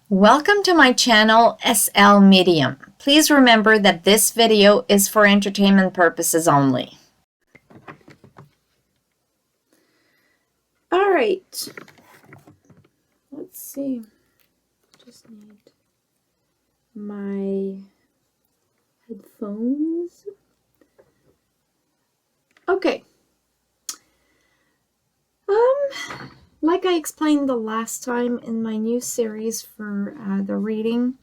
Welcome to my channel, SL Medium. Please remember that this video is for entertainment purposes only. All right. Let's see. Just need my headphones. Okay. Like I explained the last time in my new series for the reading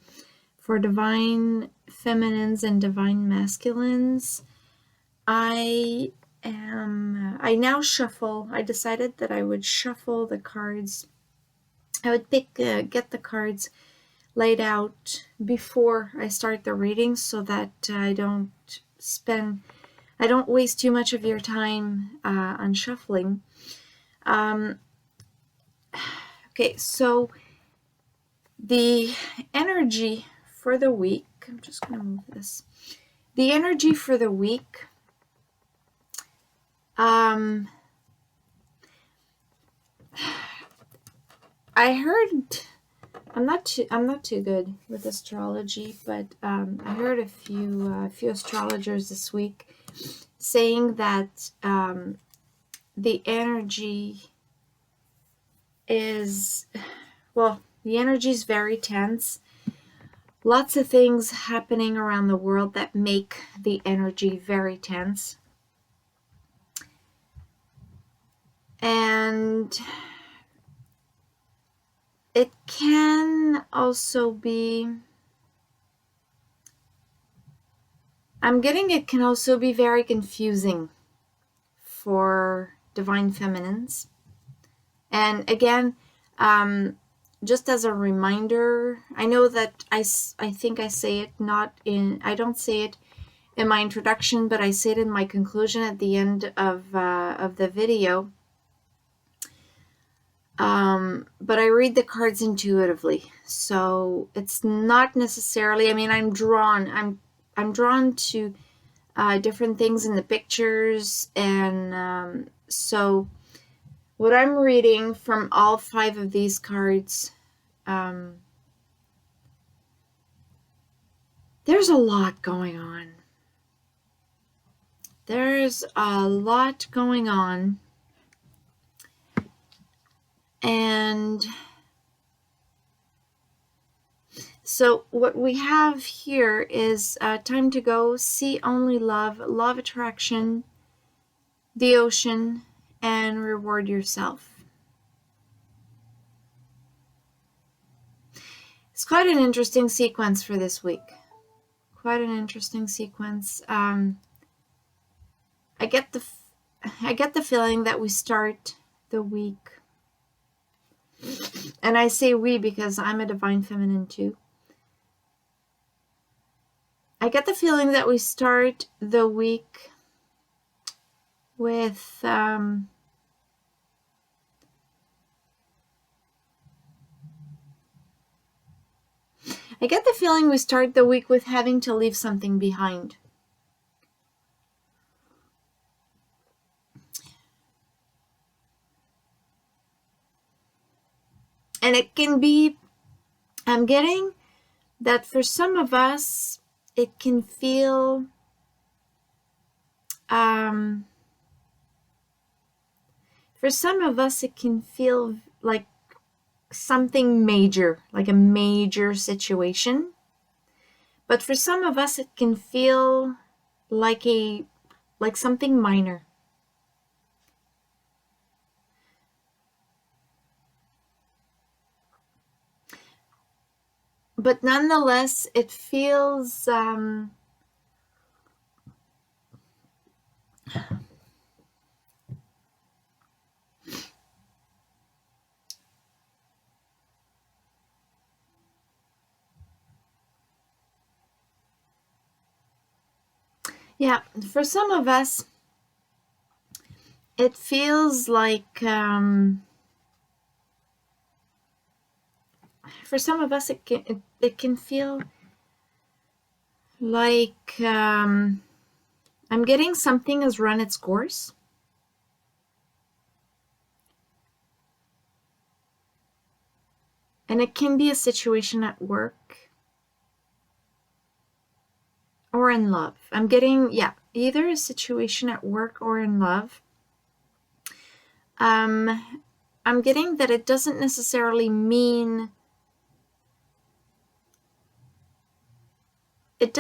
for divine feminines and divine masculines, I now shuffle. I decided that I would shuffle the cards. I would get the cards laid out before I start the reading so that I don't waste too much of your time on shuffling. Okay, so the energy for the week, I'm just going to move this. The energy for the week, I heard, I'm not too good with astrology, but I heard a few astrologers this week saying that the energy is, the energy is very tense. Lots of things happening around the world that make the energy very tense. And it can also be, it can also be very confusing for divine feminines. And again, just as a reminder, I know that I think I say it I don't say it in my introduction, but I say it in my conclusion at the end of the video. But I read the cards intuitively, so it's not necessarily, I'm drawn to different things in the pictures, and so what I'm reading from all 5 of these cards, there's a lot going on. There's a lot going on. And so what we have here is time to go, see only love, law of attraction, the ocean, and reward yourself. It's quite an interesting sequence for this week. Quite an interesting sequence. I get the feeling that we start the week, and I say we because I'm a divine feminine too. I get the feeling that we start the week with having to leave something behind. And it can be, I'm getting that for some of us, it can feel like something major, like a major situation. But for some of us, it can feel like something minor. But nonetheless, it feels for some of us, it feels like for some of us it can feel like I'm getting something has run its course. And it can be a situation at work or in love. I'm getting, either a situation at work or in love. I'm getting that it doesn't necessarily mean, that,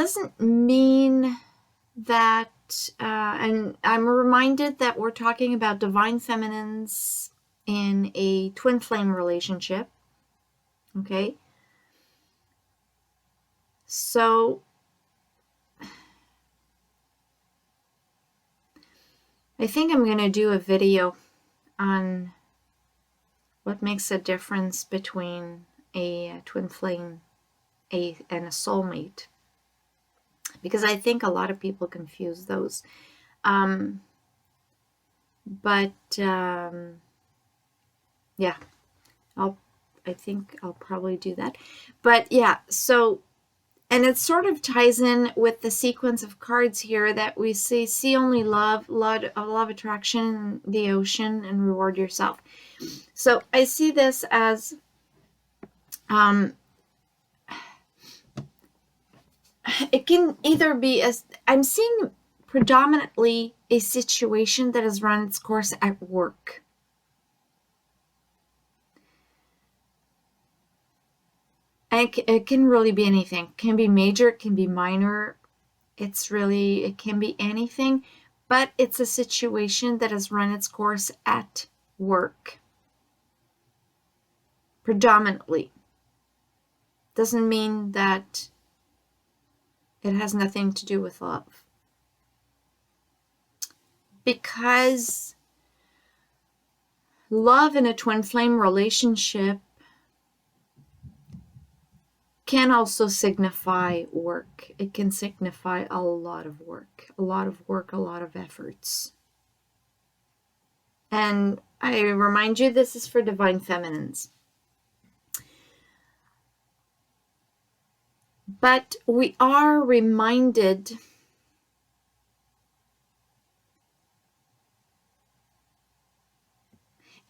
and I'm reminded that we're talking about divine feminines in a twin flame relationship. Okay. So I think I'm going to do a video on what makes a difference between a twin flame and a soulmate, because I think a lot of people confuse those. Yeah, I think I'll probably do that. But yeah, so, and it sort of ties in with the sequence of cards here that we see only love, love attraction, the ocean, and reward yourself. So I see this as, it can either be, as I'm seeing predominantly a situation that has run its course at work. And it can really be anything. It can be major, it can be minor. It can be anything, but it's a situation that has run its course at work. Predominantly. Doesn't mean that it has nothing to do with love. Because love in a twin flame relationship can also signify work. It can signify a lot of work, a lot of efforts. And I remind you, this is for divine feminines. But we are reminded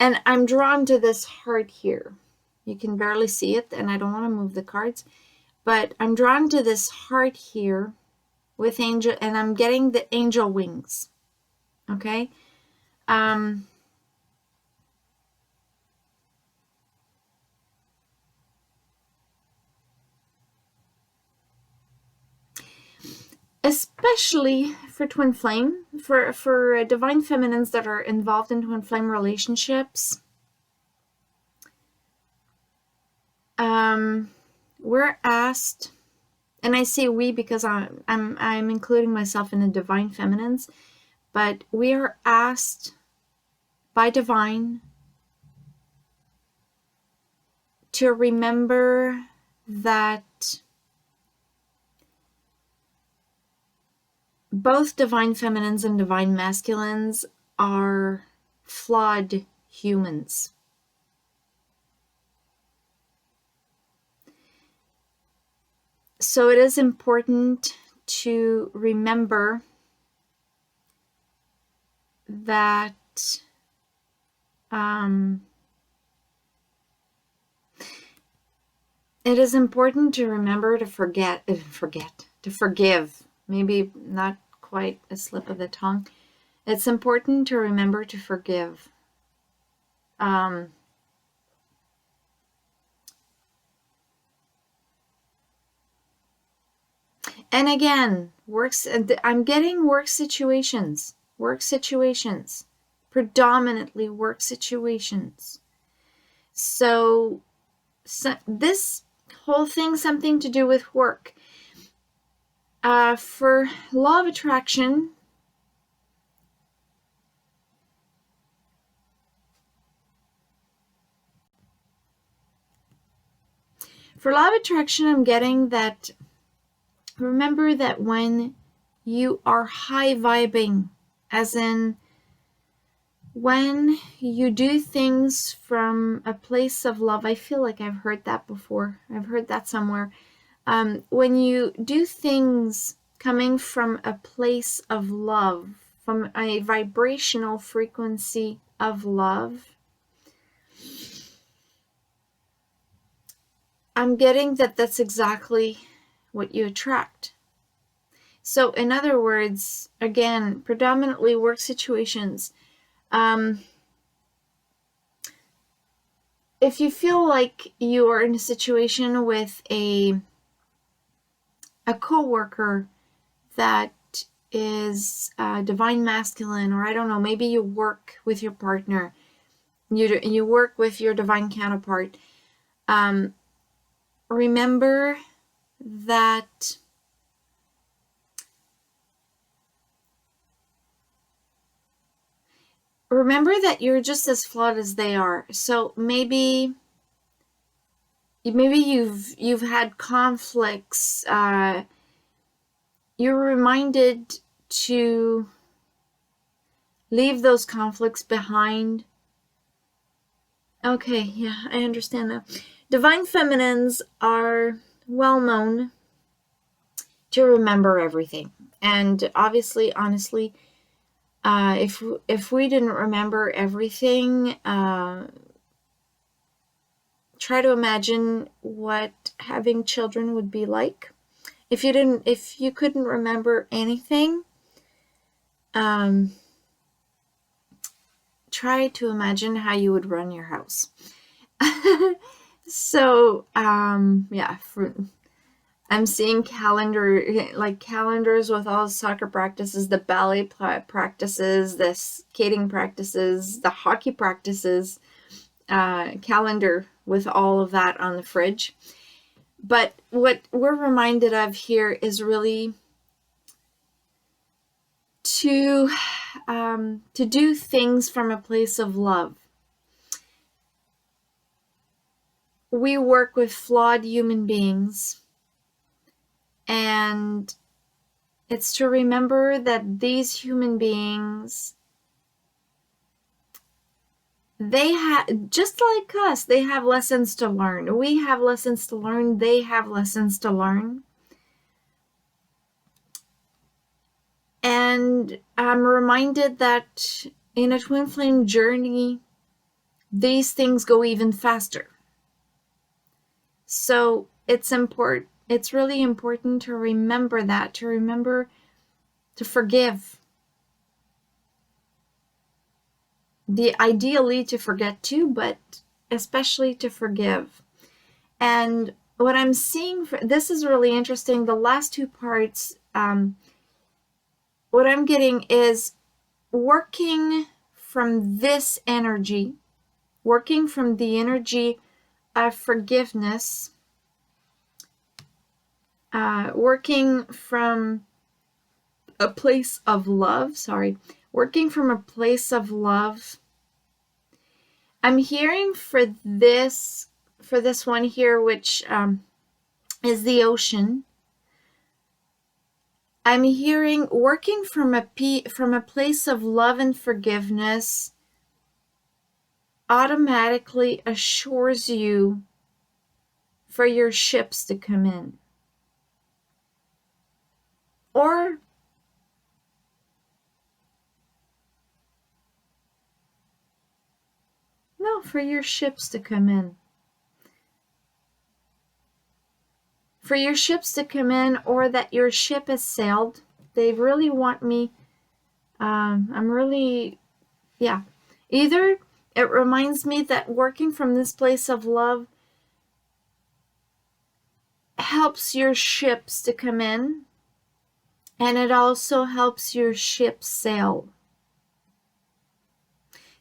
and I'm drawn to this heart here. You can barely see it, and I don't want to move the cards, but I'm drawn to this heart here with angel, and I'm getting the angel wings. Okay? Especially for twin flame, for divine feminines that are involved in twin flame relationships. We're asked, and I say we because I'm including myself in the divine feminines, but we are asked by divine to remember that both divine feminines and divine masculines are flawed humans. So it is important to remember that it is important to remember to forgive. Maybe not quite a slip of the tongue. It's important to remember to forgive. And again, I'm getting work situations, predominantly work situations. So this whole thing, something to do with work. For law of attraction, I'm getting that. Remember that when you are high vibing, as in when you do things from a place of love, I feel like I've heard that before. I've heard that somewhere. When you do things coming from a place of love, from a vibrational frequency of love, I'm getting that that's exactly what you attract. So in other words, again, predominantly work situations. If you feel like you are in a situation with a coworker that is divine masculine, or I don't know, maybe you work with your partner, you work with your divine counterpart, remember that you're just as flawed as they are. So maybe you've had conflicts. You're reminded to leave those conflicts behind. Okay, yeah, I understand that. Divine feminines are well known to remember everything. And obviously, honestly, if we didn't remember everything, try to imagine what having children would be like. If you couldn't remember anything, try to imagine how you would run your house. So, yeah, I'm seeing calendars with all the soccer practices, the ballet practices, the skating practices, the hockey practices, calendar with all of that on the fridge. But what we're reminded of here is really to do things from a place of love. We work with flawed human beings, and it's to remember that these human beings, they have, just like us, they have lessons to learn. We have lessons to learn. They have lessons to learn. And I'm reminded that in a twin flame journey, these things go even faster. So it's really important to remember that, to remember to forgive. Ideally to forget too, but especially to forgive. And what I'm seeing, this is really interesting, the last two parts, what I'm getting is working from this energy, working from the energy of forgiveness, working from a place of love, working from a place of love. I'm hearing for this one here, which is the ocean. I'm hearing working from a place of love and forgiveness automatically assures you for your ships to come in. Or no, for your ships to come in. For your ships to come in, or that your ship has sailed. They really want me, either it reminds me that working from this place of love helps your ships to come in, and it also helps your ship sail.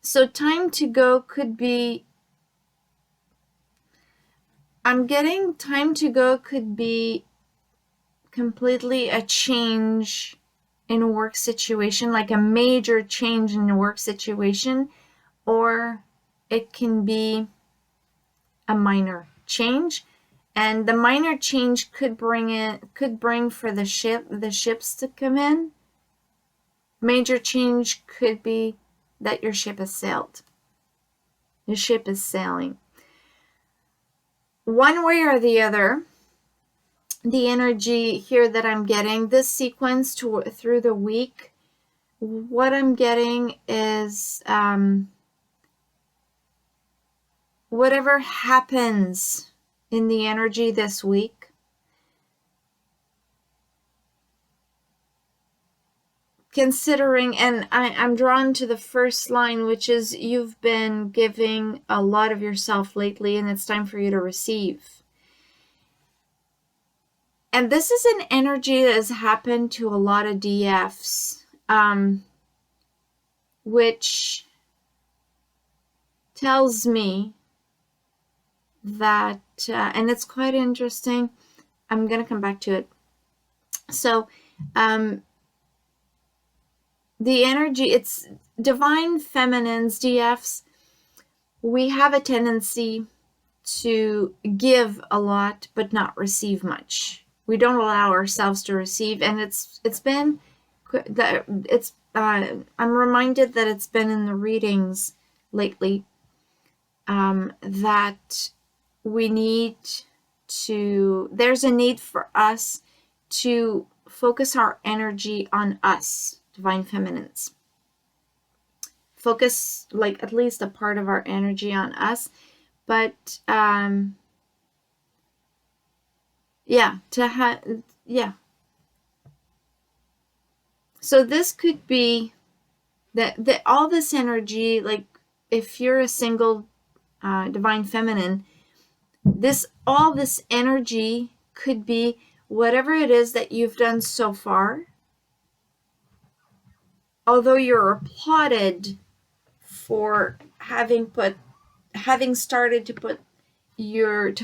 So time to go could be, I'm getting time to go could be completely a change in a work situation, like a major change in a work situation, or it can be a minor change. And the minor change could bring for the ships to come in. Major change could be that your ship has sailed. Your ship is sailing. One way or the other, the energy here that I'm getting, this sequence through the week, what I'm getting is whatever happens in the energy this week. Considering, and I'm drawn to the first line, which is you've been giving a lot of yourself lately, and it's time for you to receive. And this is an energy that has happened to a lot of DFs, which tells me that, and it's quite interesting. I'm going to come back to it. So, the energy, it's divine feminines, DFs. We have a tendency to give a lot, but not receive much. We don't allow ourselves to receive, and I'm reminded that it's been in the readings lately, that there's a need for us to focus our energy on us, divine feminines. Focus, like, at least a part of our energy on us. But, So this could be that all this energy, like, if you're a single divine feminine, all this energy could be whatever it is that you've done so far. Although you're applauded for having started to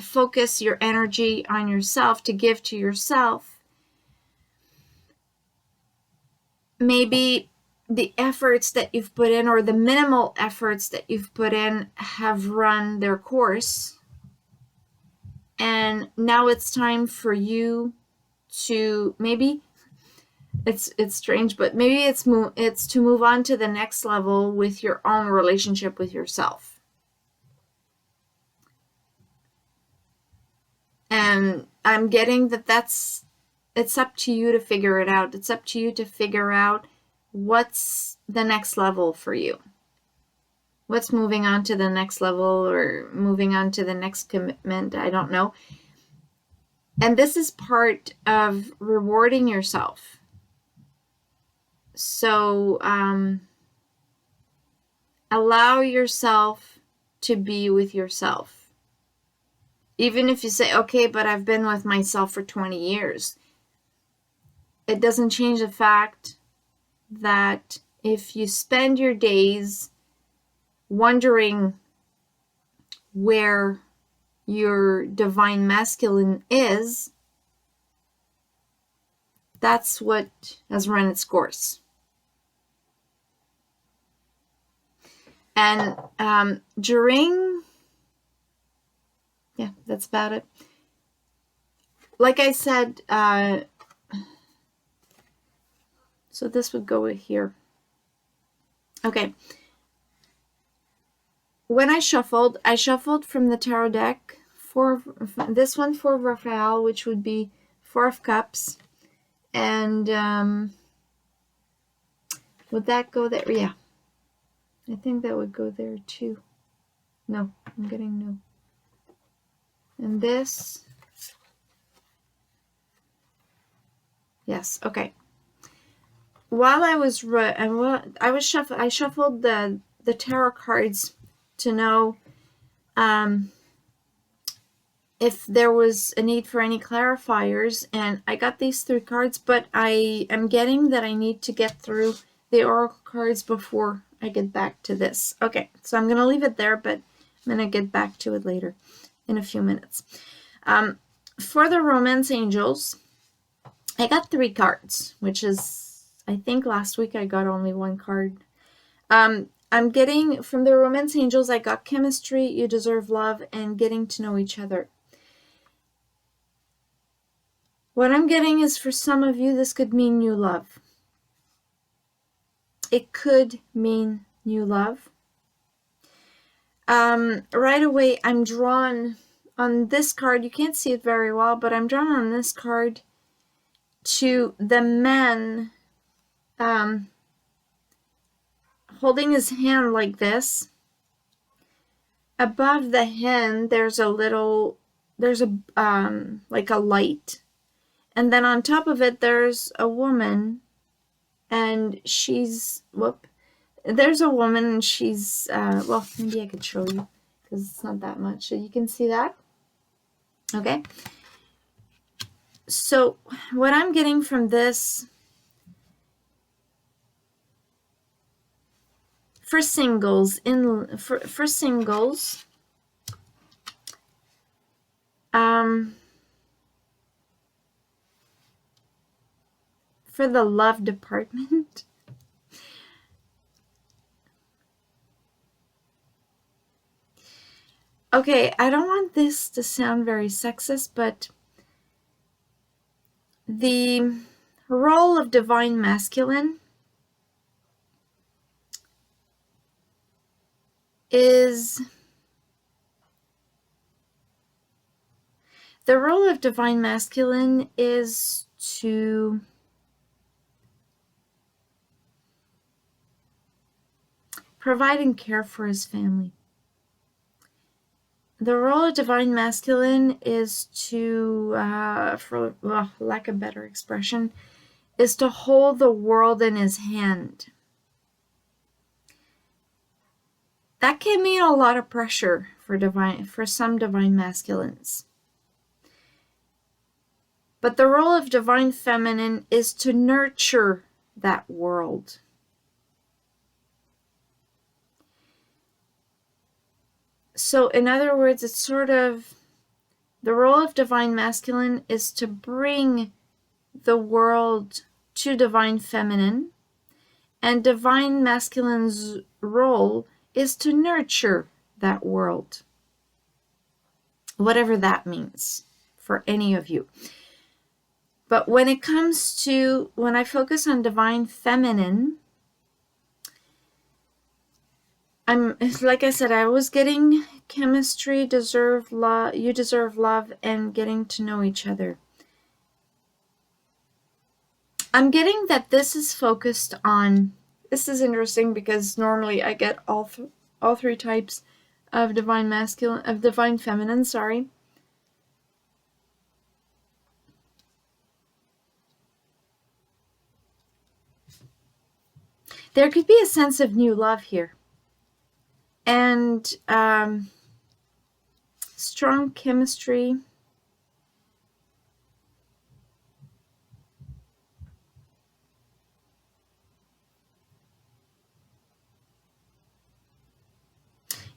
focus your energy on yourself, to give to yourself, maybe the efforts that you've put in, or the minimal efforts that you've put in, have run their course. And now it's time for you to, maybe it's strange, but maybe it's to move on to the next level with your own relationship with yourself. And I'm getting it's up to you to figure it out. It's up to you to figure out what's the next level for you. What's moving on to the next level, or moving on to the next commitment, I don't know. And this is part of rewarding yourself. So allow yourself to be with yourself. Even if you say, okay, but I've been with myself for 20 years. It doesn't change the fact that if you spend your days wondering where your divine masculine is, that's what has run its course. And that's about it. Like I said, so this would go here. Okay. When I shuffled from the tarot deck this one for Raphael, which would be 4 of Cups. And would that go there? Yeah. I think that would go there too. No, I'm getting no. And this. Yes, okay. While I shuffled the tarot cards to know if there was a need for any clarifiers, and I got these 3 cards, but I am getting that I need to get through the oracle cards before I get back to this. Okay, so I'm going to leave it there, but I'm going to get back to it later in a few minutes. For the Romance Angels, I got 3 cards, which is, I think last week I got only 1 card. I'm getting, from the Romance Angels, I got chemistry, you deserve love, and getting to know each other. What I'm getting is, for some of you, this could mean new love. It could mean new love. Right away, I'm drawn on this card. You can't see it very well, but I'm drawn on this card to the man holding his hand like this. Above the hand, there's a little there's a like a light, and then on top of it there's a woman, and she's there's a woman, and she's well, maybe I could show you because it's not that much, so you can see that. Okay, so what I'm getting from this, for singles, for singles, for the love department, okay, I don't want this to sound very sexist, but the role of divine masculine is, the role of divine masculine is to provide and care for his family. The role of divine masculine is to, for lack of better expression, is to hold the world in his hand. That can mean a lot of pressure for some divine masculines. But the role of divine feminine is to nurture that world. So in other words, it's sort of, the role of divine masculine is to bring the world to divine feminine, and divine masculine's role is to nurture that world, whatever that means for any of you. But when it comes to, when I focus on divine feminine, like I said, I was getting chemistry, deserve love, you deserve love, and getting to know each other. I'm getting that this is focused on, this is interesting because normally I get all three types of divine masculine, of divine feminine, sorry. There could be a sense of new love here. And strong chemistry.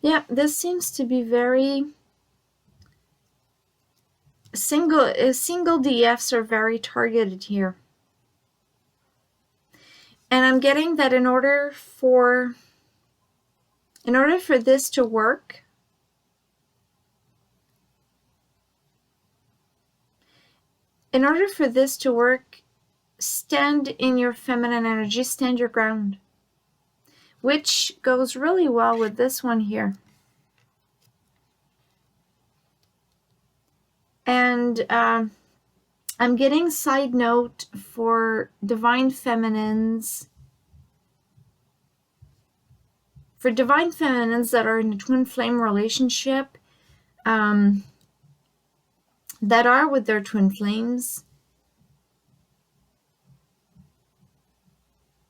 Yeah, this seems to be very single DFs are very targeted here. And I'm getting that in order for this to work, stand in your feminine energy, stand your ground, which goes really well with this one here. And I'm getting side note for divine feminines. For divine feminines that are in a twin flame relationship, that are with their twin flames,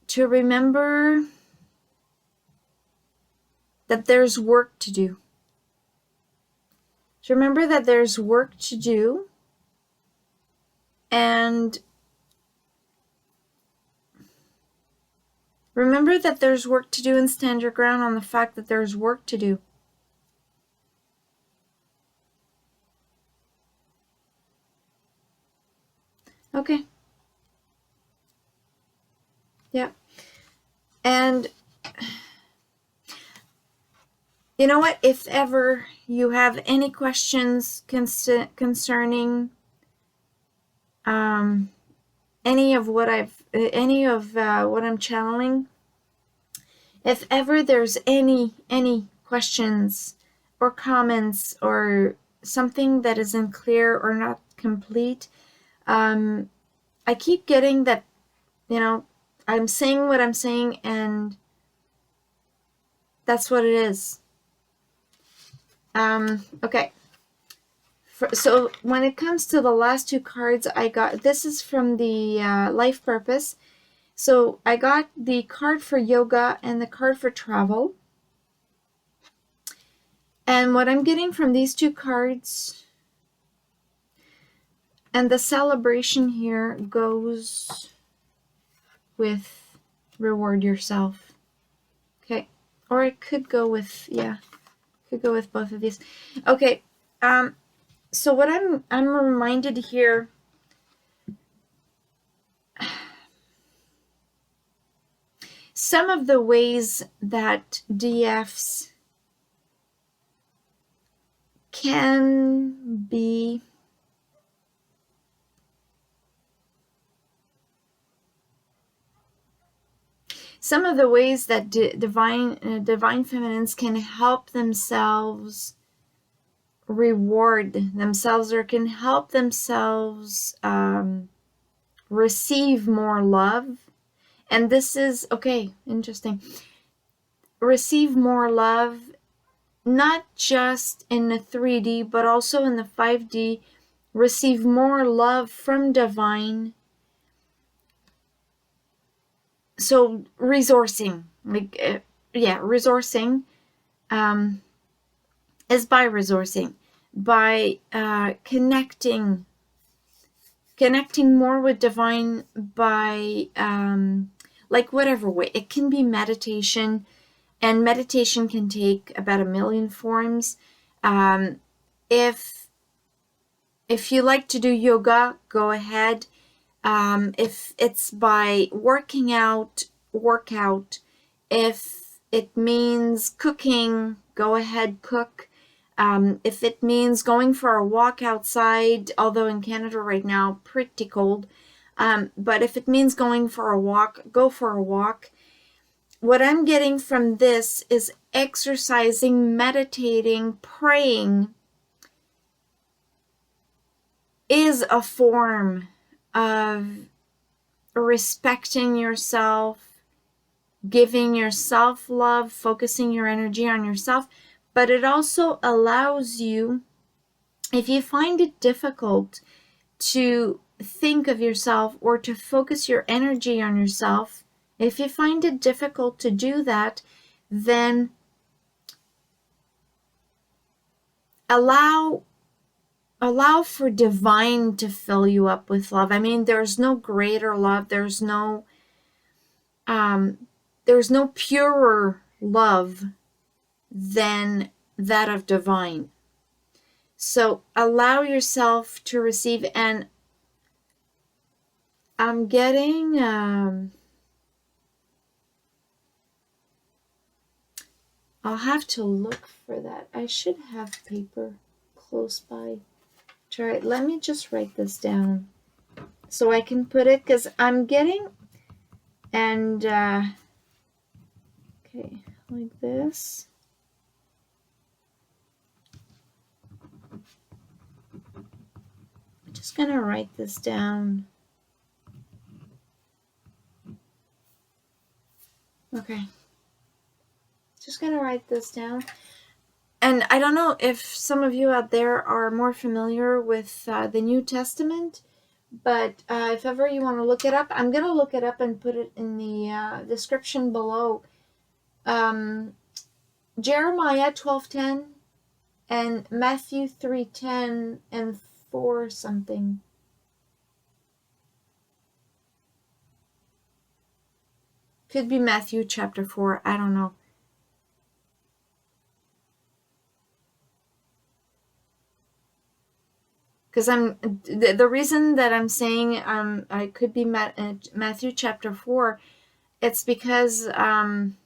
to remember that there's work to do. To remember that there's work to do, and remember that there's work to do, and stand your ground on the fact that there's work to do. Okay. Yeah. And you know what? If ever you have any questions concerning any of what I'm channeling, if ever there's any questions or comments or something that isn't clear or not complete, I keep getting that, I'm saying what I'm saying, and that's what it is. Okay. So when it comes to the last two cards I got, this is from the Life Purpose. So I got the card for yoga and the card for travel. And what I'm getting from these two cards, and the celebration here goes with reward yourself. Okay. Or it could go with, yeah, could go with both of these. Okay. So what I'm reminded here, some of the ways that DFs can be some of the ways that divine feminines can help themselves reward themselves, or can help themselves receive more love. And this is, okay, interesting. Receive more love, not just in the 3D, but also in the 5D. Receive more love from divine. So resourcing, like, resourcing is by resourcing, by connecting more with divine, by like whatever way. It can be meditation, and meditation can take about 1,000,000 forms. If you like to do yoga, go ahead. If it's by working out, work out. If it means cooking, go ahead, cook. If it means going for a walk outside, although in Canada right now, pretty cold. But if it means going for a walk, go for a walk. What I'm getting from this is exercising, meditating, praying is a form of respecting yourself, giving yourself love, focusing your energy on yourself. But it also allows you, if you find it difficult to think of yourself or to focus your energy on yourself, if you find it difficult to do that, then allow for divine to fill you up with love. I mean, there's no greater love. There's no purer love than that of divine. So allow yourself to receive. And I'm getting I'll have to look for that. I should have paper close by. Try. Let me just write this down so I can put it, because I'm getting, and okay, like this. I'm just gonna write this down. Okay. Just gonna write this down. And I don't know if some of you out there are more familiar with the New Testament, but if ever you want to look it up, I'm going to look it up and put it in the description below. Jeremiah 12:10 and Matthew 3:10 and 4 something. Could be Matthew chapter 4, I don't know. Because the reason that I'm saying I could be Matthew chapter 4, it's because I'm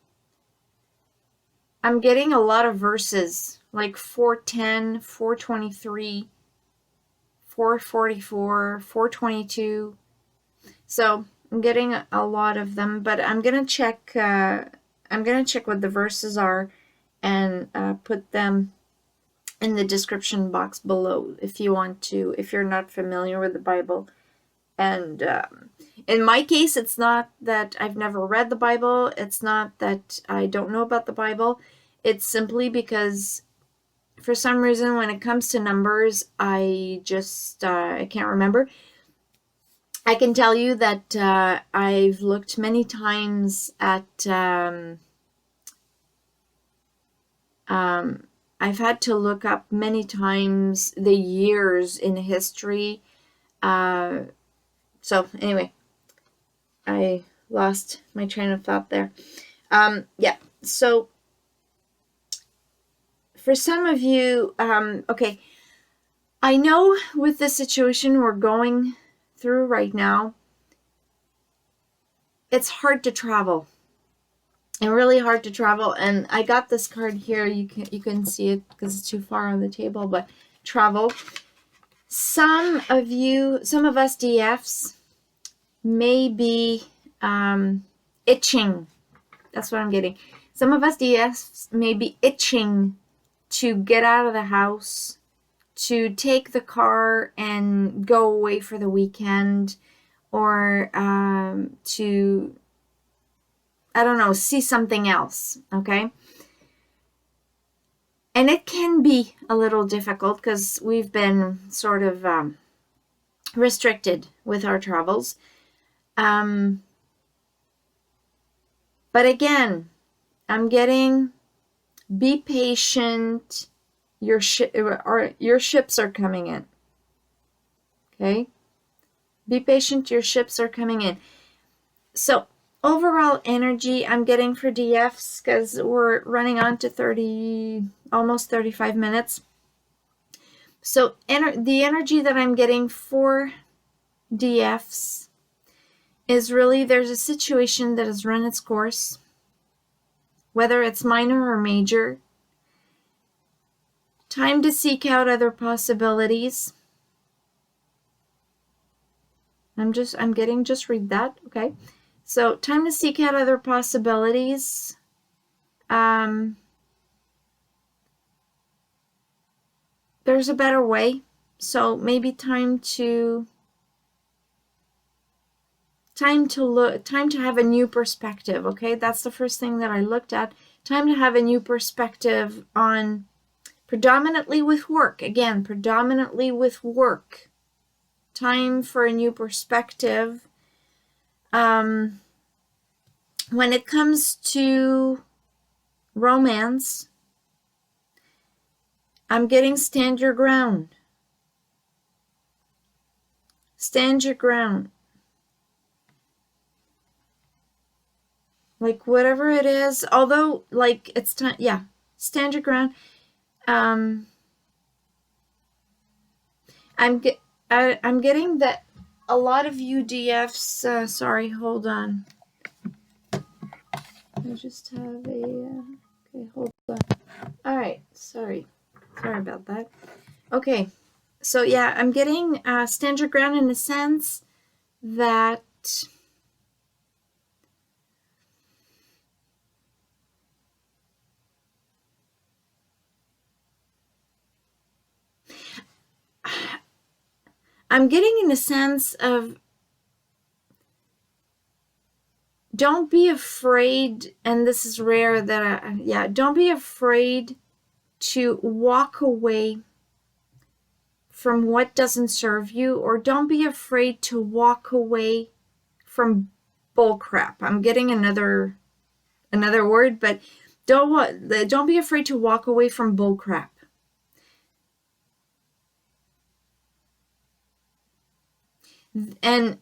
getting a lot of verses, like 4:10, 4:23, 4:44, 4:22. So I'm getting a lot of them, but I'm gonna check. I'm gonna check what the verses are, and put them in the description box below if you want to, if you're not familiar with the Bible. And in my case, it's not that I've never read the Bible. It's not that I don't know about the Bible. It's simply because for some reason, when it comes to numbers, I just, I can't remember. I can tell you that I've looked many times at, I've had to look up many times the years in history. So anyway, I lost my train of thought there. Yeah, so for some of you, okay, I know with the situation we're going through right now, it's hard to travel. And really hard to travel. And I got this card here. You can see it because it's too far on the table, but travel. Some of us DFs may be itching. That's what I'm getting. Some of us DFs may be itching to get out of the house, to take the car and go away for the weekend, or to, I don't know, see something else, okay? And it can be a little difficult because we've been sort of restricted with our travels. But again, I'm getting, be patient. Your ships are coming in. Okay? Be patient. Your ships are coming in. So overall energy I'm getting for DFs, because we're running on to almost 35 minutes. So the energy that I'm getting for DFs is really, there's a situation that has run its course, whether it's minor or major. Time to seek out other possibilities. I'm getting, just read that, okay? So time to seek out other possibilities. There's a better way. So maybe time to have a new perspective, okay? That's the first thing that I looked at. Time to have a new perspective on, predominantly with work. Again, predominantly with work. Time for a new perspective. When it comes to romance, I'm getting stand your ground. Stand your ground. Like whatever it is, although like it's time, yeah, stand your ground. I'm getting that a lot of you DFs, sorry, hold on. I just have a, okay, hold on. All right, sorry about that. Okay, so yeah, I'm getting stand your ground in the sense that I'm getting in a sense of, don't be afraid, and this is rare that don't be afraid to walk away from what doesn't serve you, or don't be afraid to walk away from bullcrap. I'm getting another word, but don't be afraid to walk away from bullcrap. And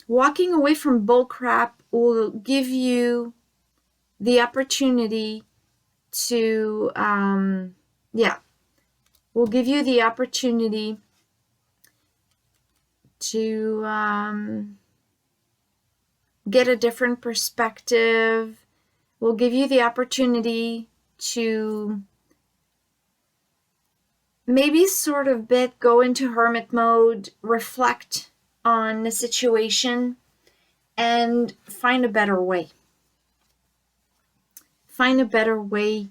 walking away from bullcrap will give you the opportunity to, will give you the opportunity to get a different perspective. Will give you the opportunity to maybe sort of go into hermit mode, reflect on the situation, and find a better way. Find a better way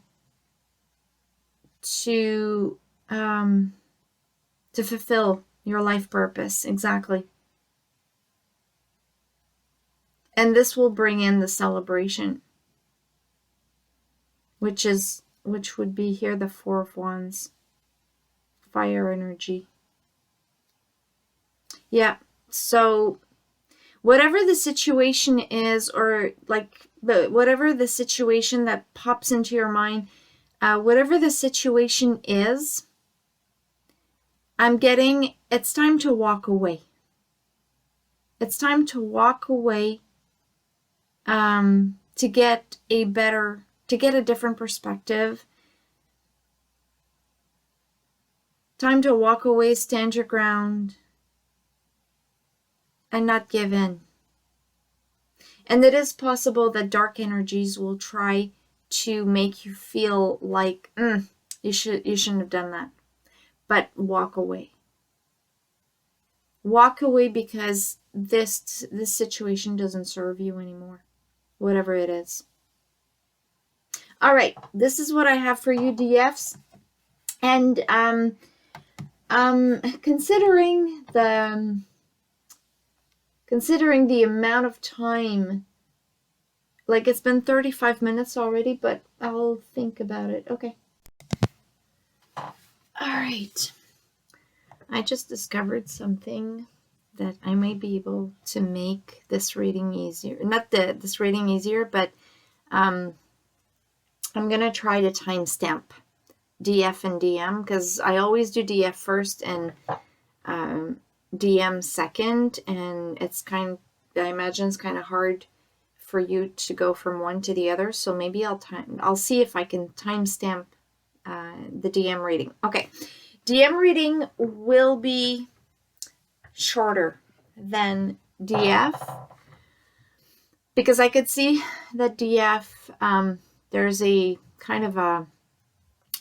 to fulfill your life purpose. Exactly. And this will bring in the celebration, which is which would be here the Four of Wands, fire energy. Yeah, so whatever the situation is, or like whatever the situation that pops into your mind, whatever the situation is, I'm getting it's time to walk away. It's time to walk away to get a different perspective. Time to walk away, stand your ground, and not give in. And it is possible that dark energies will try to make you feel like you shouldn't have done that. But walk away. Walk away, because this situation doesn't serve you anymore, whatever it is. All right, this is what I have for you, DFs. And considering the amount of time, like it's been 35 minutes already, but I'll think about it. Okay. All right. I just discovered something that I may be able to make this reading easier. Not this reading easier, but I'm going to try to timestamp DF and DM, because I always do DF first and DM second, and I imagine it's kind of hard for you to go from one to the other, so maybe I'll see if I can timestamp the DM reading. Okay, DM reading will be shorter than DF, because I could see that DF, there's a kind of a,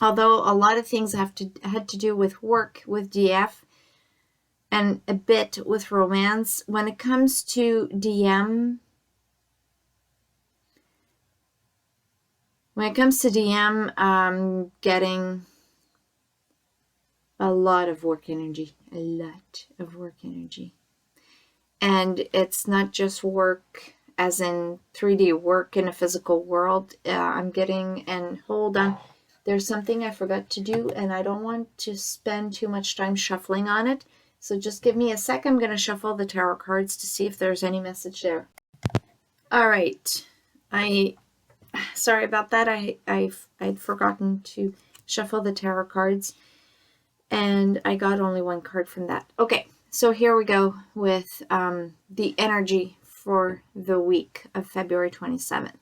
although a lot of things had to do with work with DF and a bit with romance, when it comes to DM, I'm getting a lot of work energy. And it's not just work as in 3D work in a physical world. I'm getting, and hold on, there's something I forgot to do, and I don't want to spend too much time shuffling on it. So just give me a sec. I'm going to shuffle the tarot cards to see if there's any message there. All right. Sorry about that. I'd forgotten to shuffle the tarot cards, and I got only one card from that. Okay, so here we go with the energy for the week of February 27th.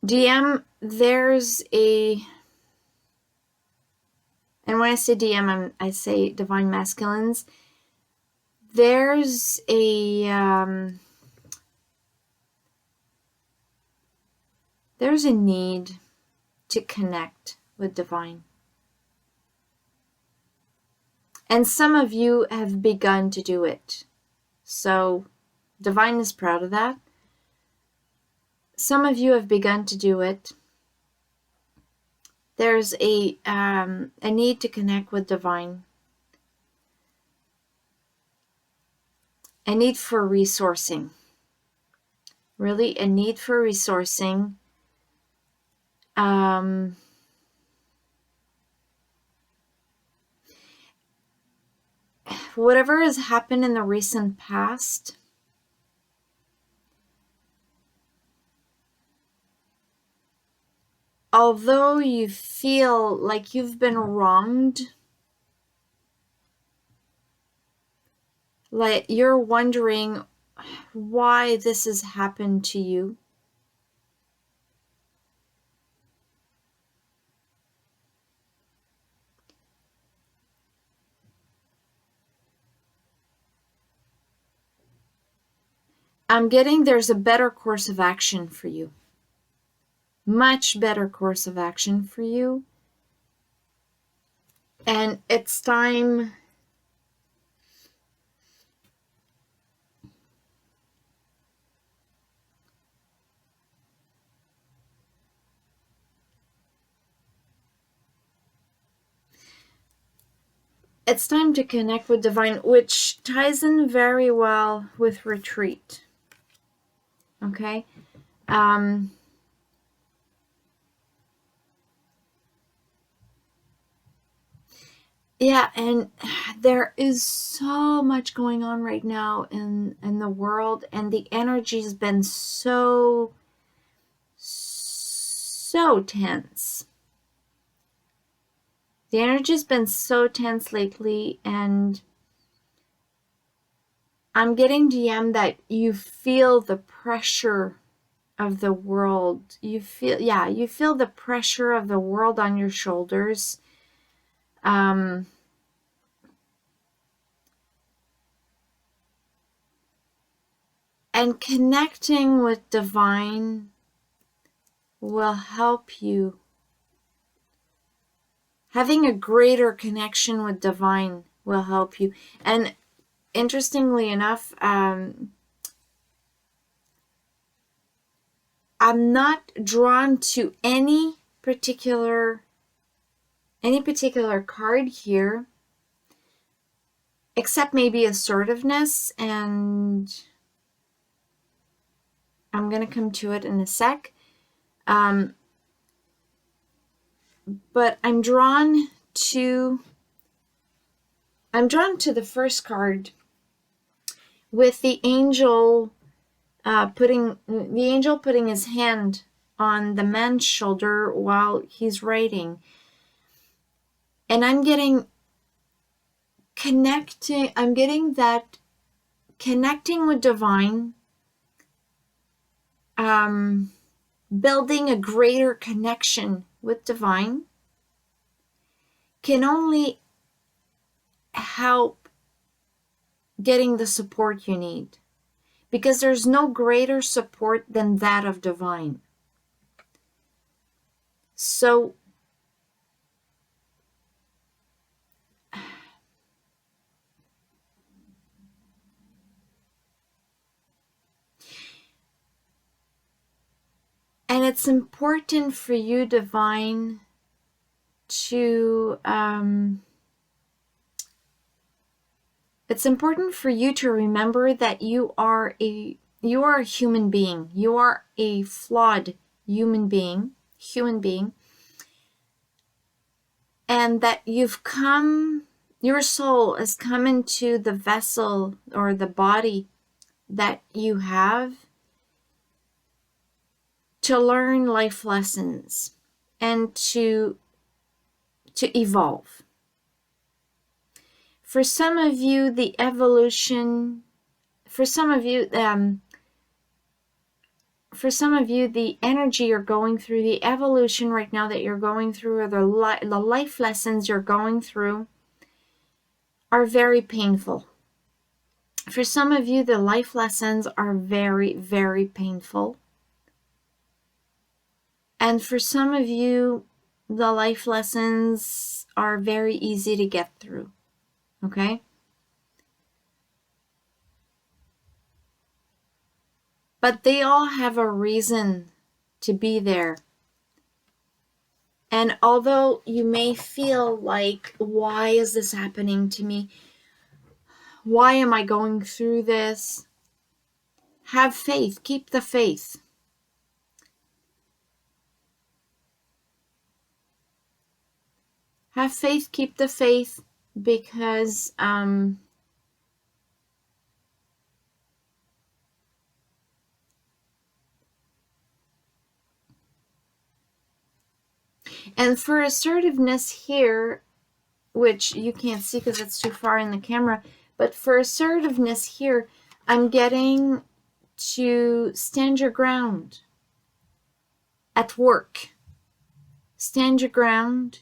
DM, there's a, and when I say DM, I say Divine Masculines. There's a need to connect with Divine. And some of you have begun to do it. So Divine is proud of that. Some of you have begun to do it. There's a need to connect with Divine. A need for resourcing. Really, a need for resourcing. Whatever has happened in the recent past, although you feel like you've been wronged, like you're wondering why this has happened to you, I'm getting there's a better course of action for you. Much better course of action for you. And it's time it's time to connect with divine, which ties in very well with retreat. Okay? Yeah, and there is so much going on right now in the world, and the energy's been so tense. The energy's been so tense lately, and I'm getting DM that you feel the pressure of the world. You feel the pressure of the world on your shoulders. And connecting with divine will help you. Having a greater connection with divine will help you. And interestingly enough, I'm not drawn to any particular card here, except maybe assertiveness, and I'm going to come to it in a sec. But I'm drawn to the first card with the angel putting his hand on the man's shoulder while he's writing. And I'm getting that connecting with divine, building a greater connection with divine can only help getting the support you need, because there's no greater support than that of divine. So and it's important for you, divine, to it's important for you to remember that you are a human being. You are a flawed human being, and that your soul has come into the vessel or the body that you have to learn life lessons and to evolve. For some of you, the evolution, the energy you're going through, the evolution right now that you're going through, or the life lessons you're going through are very painful. For some of you, the life lessons are very, very painful. And for some of you, the life lessons are very easy to get through. Okay? But they all have a reason to be there. And although you may feel like, why is this happening to me? Why am I going through this? Have faith. Keep the faith. Have faith. Keep the faith, because and for assertiveness here, which you can't see because it's too far in the camera, but for assertiveness here, I'm getting to stand your ground at work. Stand your ground.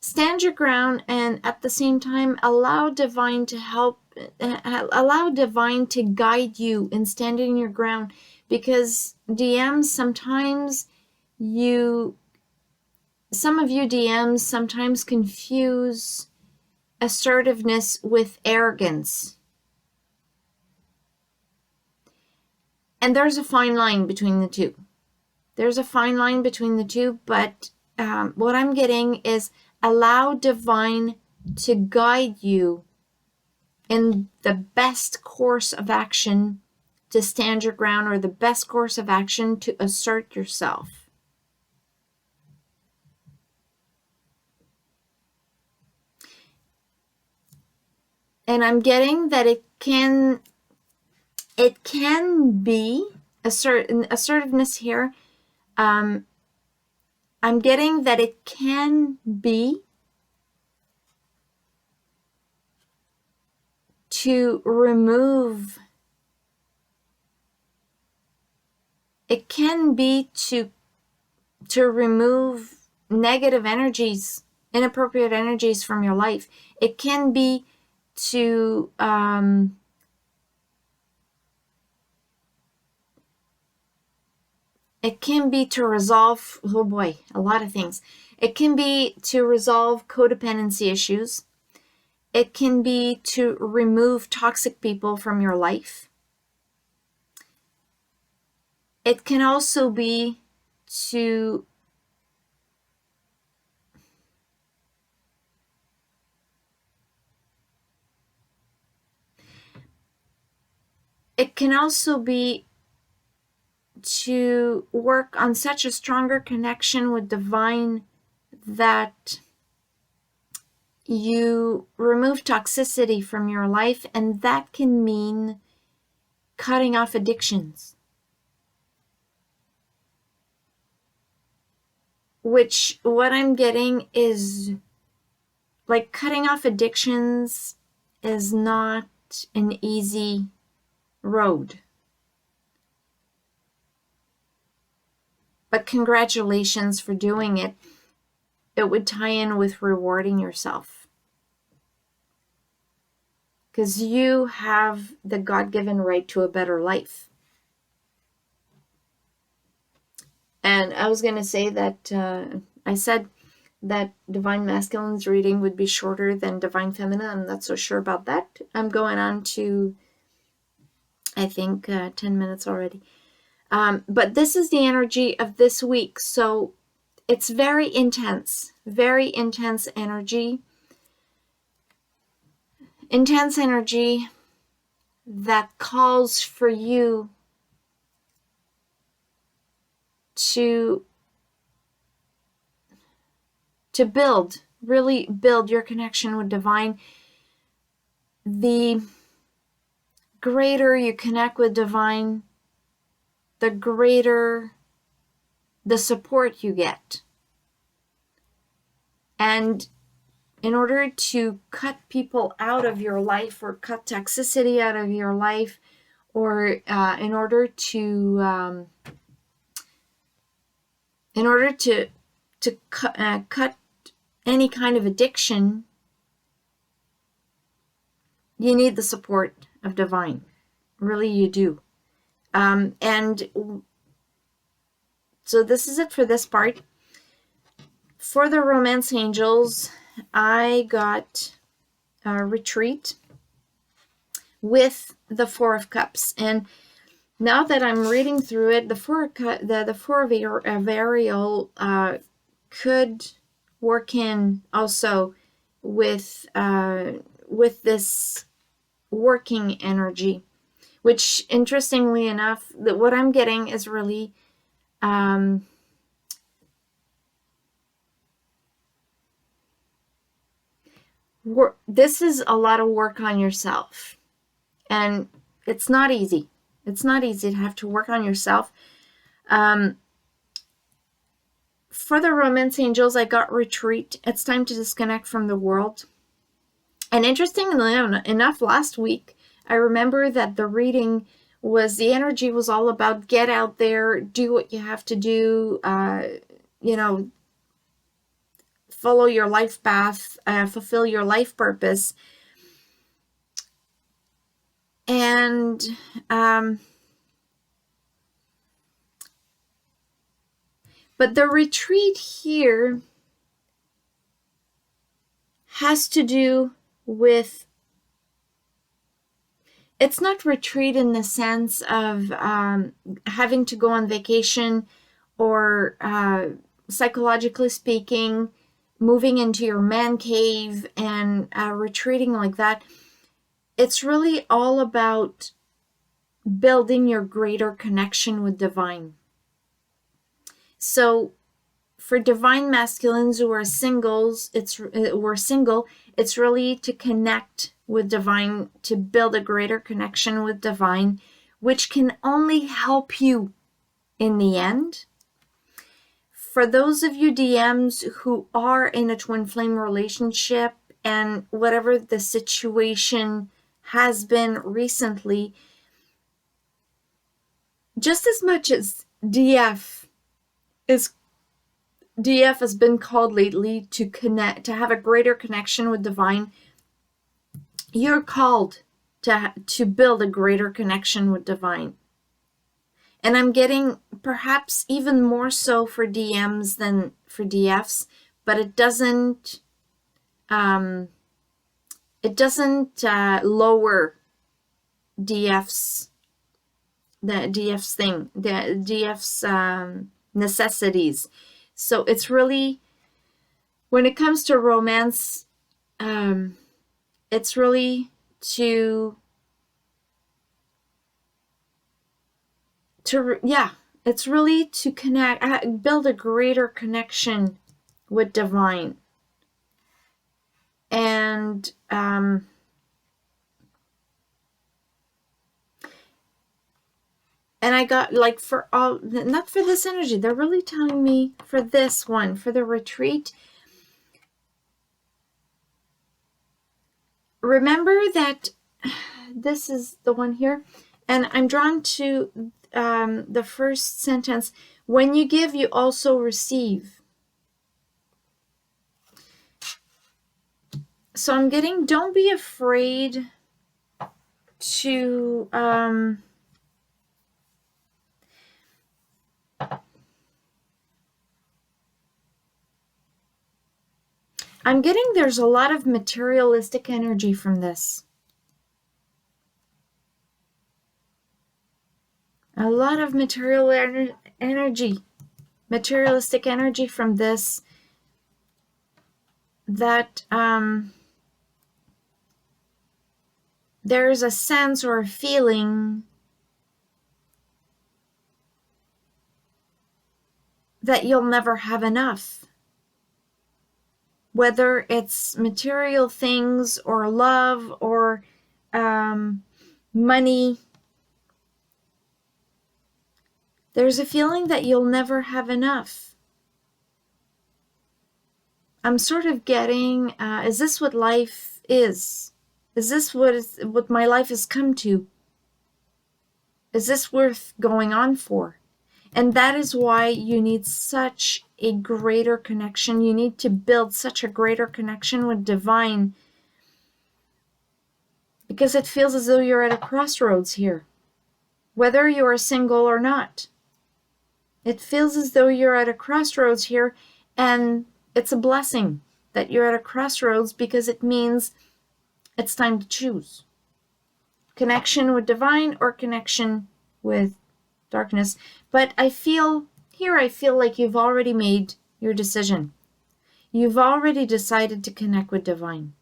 Stand your ground, and at the same time, allow divine to help, allow divine to guide you in standing your ground, because DMs, some of you DMs sometimes confuse assertiveness with arrogance. And there's a fine line between the two. But what I'm getting is allow divine to guide you in the best course of action to stand your ground, or the best course of action to assert yourself. And I'm getting that it can be assertiveness here. I'm getting that it can be to remove. It can be to remove negative energies, inappropriate energies from your life. It can be to resolve, oh boy, a lot of things. It can be to resolve codependency issues. It can be to remove toxic people from your life. It can also be to work on such a stronger connection with divine that you remove toxicity from your life, and that can mean cutting off addictions, which what I'm getting is like cutting off addictions is not an easy road. But congratulations for doing it. It would tie in with rewarding yourself, because you have the God-given right to a better life. And I was going to say that I said that Divine Masculine's reading would be shorter than Divine Feminine. I'm not so sure about that. I'm going on to, I think, 10 minutes already. But this is the energy of this week. So it's very intense energy. Intense energy that calls for you to really build your connection with divine. The greater you connect with divine, the greater the support you get. And in order to cut people out of your life, or cut toxicity out of your life, or in order to cut any kind of addiction, you need the support of divine. Really, you do. And so this is it for this part. For the romance angels, I got a retreat with the Four of Cups. And now that I'm reading through it, the Four of Ariel could work in also with this working energy, which, interestingly enough, that what I'm getting is really this is a lot of work on yourself, and it's not easy. It's not easy to have to work on yourself. For the romance angels, I got retreat. It's time to disconnect from the world. And interestingly enough, last week, I remember that the reading was, the energy was all about get out there, do what you have to do, follow your life path, fulfill your life purpose. And but the retreat here has to do with, it's not retreat in the sense of having to go on vacation or psychologically speaking, moving into your man cave and retreating like that. It's really all about building your greater connection with divine. So for divine masculines who are singles, it's really to connect with divine, to build a greater connection with divine, which can only help you in the end. For those of you DMs who are in a twin flame relationship, and whatever the situation has been recently, just as much as DF has been called lately to connect, to have a greater connection with divine, you're called to build a greater connection with divine. And I'm getting perhaps even more so for DMs than for DFs, but it doesn't lower DF's necessities. So it's really, when it comes to romance, it's really it's really to connect, build a greater connection with divine. And I got, like, for all, not for this energy, they're really telling me for this one, for the retreat, remember that this is the one here, and I'm drawn to the first sentence, when you give, you also receive. So I'm getting, don't be afraid to I'm getting, there's a lot of materialistic energy from this. A lot of materialistic energy from this, that there's a sense or a feeling that you'll never have enough. Whether it's material things or love or money, there's a feeling that you'll never have enough. I'm sort of getting, is this what life is? Is this what my life has come to? Is this worth going on for? And that is why you need such a greater connection. You need to build such a greater connection with divine, because it feels as though you're at a crossroads here, whether you are single or not. It feels as though you're at a crossroads here, and it's a blessing that you're at a crossroads, because it means it's time to choose. Connection with divine or connection with darkness. But I feel like you've already made your decision. You've already decided to connect with divine.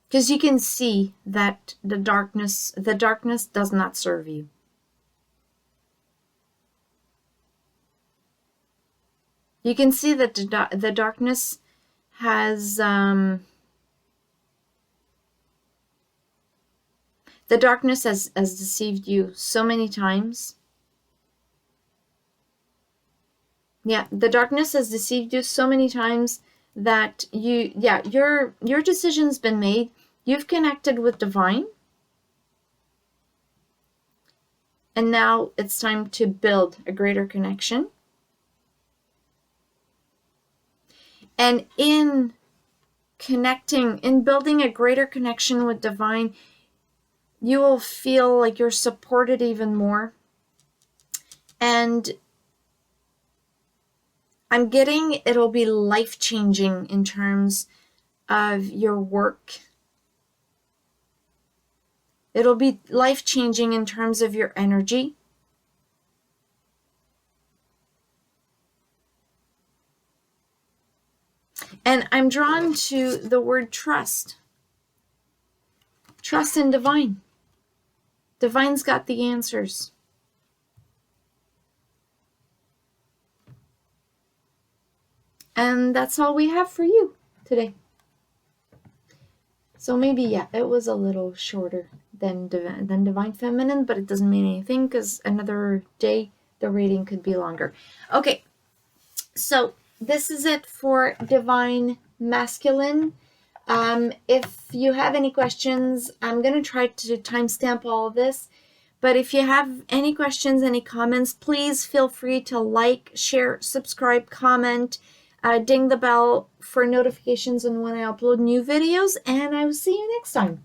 Because you can see that the darkness does not serve you. You can see that the darkness has deceived you so many times. Yeah, the darkness has deceived you so many times that your decision's been made. You've connected with divine. And now it's time to build a greater connection. And in building a greater connection with divine, you will feel like you're supported even more. And I'm getting, it'll be life-changing in terms of your work. It'll be life-changing in terms of your energy. I'm drawn to the word trust. Trust in divine. Divine's got the answers. And that's all we have for you today. So maybe, yeah, it was a little shorter than Divine Feminine, but it doesn't mean anything because another day the reading could be longer. Okay, so this is it for Divine Masculine. If you have any questions, I'm going to try to timestamp all of this. But if you have any questions, any comments, please feel free to like, share, subscribe, comment, ding the bell for notifications on when I upload new videos, and I will see you next time.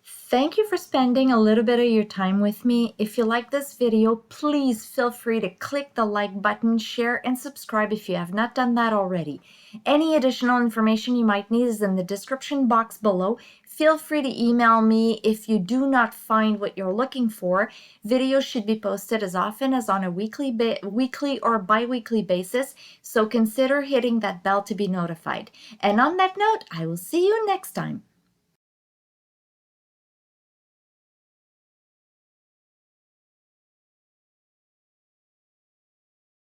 Thank you for spending a little bit of your time with me. If you like this video, please feel free to click the like button, share, and subscribe if you have not done that already. Any additional information you might need is in the description box below. Feel free to email me if you do not find what you're looking for. Videos should be posted as often as on a weekly or bi-weekly basis, so consider hitting that bell to be notified. And on that note, I will see you next time.